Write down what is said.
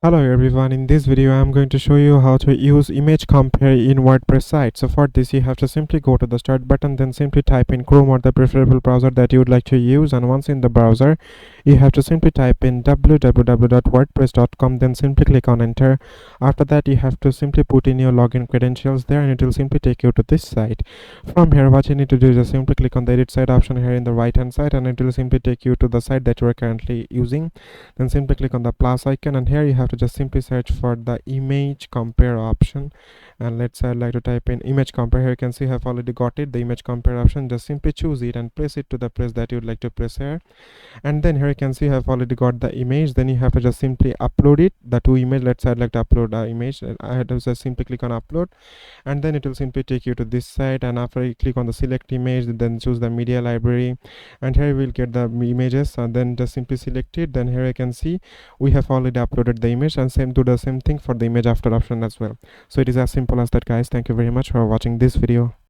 Hello everyone, in this video I am going to show you how to use image compare in WordPress site. So for this you have to simply go to the start button, then simply type in Chrome or the preferable browser that you would like to use, and once in the browser you have to simply type in www.wordpress.com, then simply click on enter. After that you have to simply put in your login credentials there and it will simply take you to this site. From here what you need to do is just simply click on the edit site option here in the right hand side and it will simply take you to the site that you are currently using. Then simply click on the plus icon and here you have to just simply search for the image compare option, and let's say I'd like to type in image compare. Here you can see I've already got it, the image compare option. Just simply choose it and press it to the place that you'd like to press here, and then here you can see I've already got the image. Then you have to just simply upload it, the two image. Let's say I'd like to upload the image, I had to just simply click on upload, and then it will simply take you to this site. And after you click on the select image, then choose the media library, and here you will get the images, and then just simply select it. Then here you can see we have already uploaded the image, and do the same thing for the image after option as well. So it is as simple as that, guys. Thank you very much for watching this video.